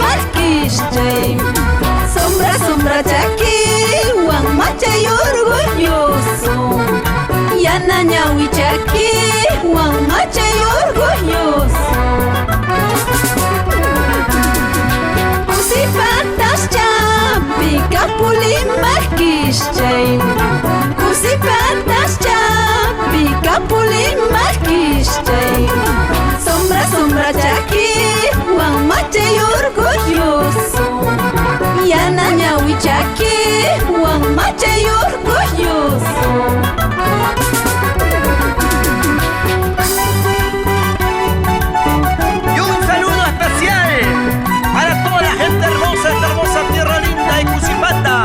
marquiste. Sombra, sombra chaki, wan machay orgulloso. Yana ñawi chaki, wan machay orgulloso. Kusipatas chapi, kapuli marquiste. Kusipatas chapi, kapuli marquiste. Sombra, sombra chaki, wan machay orgulloso. Yana ñawi chaki, wan machay orgulloso. Y un saludo especial para toda la gente hermosa de esta hermosa tierra linda de Cusipata.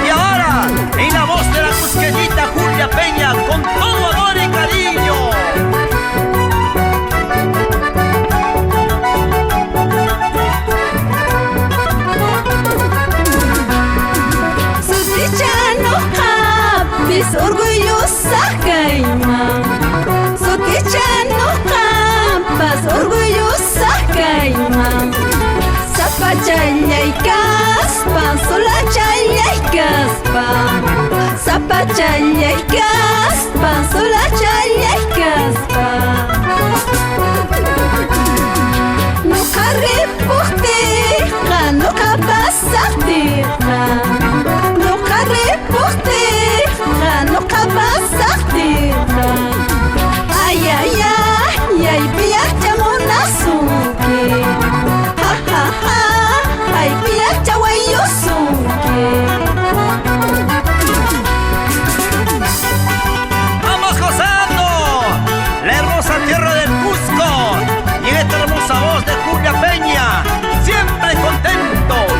Y ahora, en la voz de la cusqueñita Julia Peña, con todo amor y cariño. Sutichano hapis orgullosa caima. Sutichano hapas orgullosa caima. Zapachallay caspa, solachallay caspa. Zapachallay caspa, solachallay caspa. Nuqa ripuqtiqa, nuqa pasaqtiqa. Nuqa ripuqtiqa, nuqa pasaqtiqa. Ay, ay, ay, ay, pillacha munasunki. Ha, ha, ha, ay, pillacha wayusunki. ¡Vamos gozando! La hermosa tierra del Cusco. Y en esta hermosa voz de Julia Peña, siempre contentos.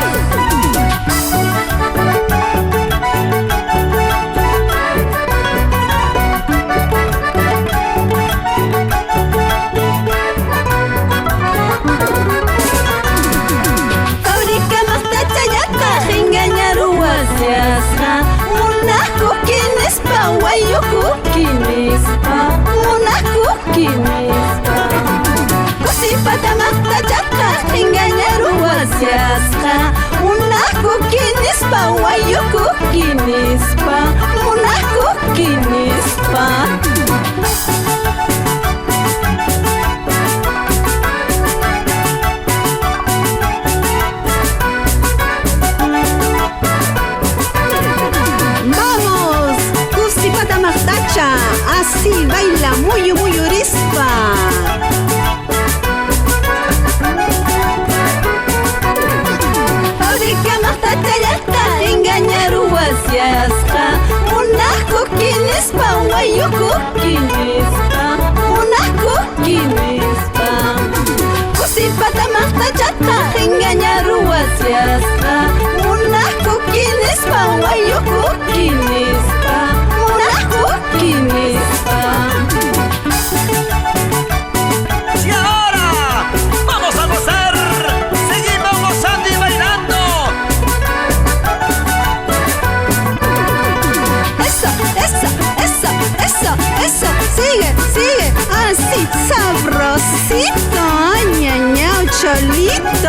Fabrica maqtachallata engañar wasiasqa. Munaqku kinispa, wayuku kinispa. Munaqku kinispa. Kusipata maqtachata engañar wasiasqa. Munaqku kinispa, wayuku kinispa. Munaqku kinispa. Vamos, Kusipata Maqtacha, así baila muy urispa. Fabrica maqtachallata engañar wasiasqa. Munaqku kinispa, wayuku kinispa. Munaqku kinispa. Kusipata maqtachata engañar wasiasqa. Munaqku kinispa, wayuku kinispa. Munaqku kinispa. Y ahora, vamos a gozar. Seguimos gozando y bailando. Eso, eso, eso, eso, eso. Sigue, sigue. Así, sabrosito. Ñañao, cholito.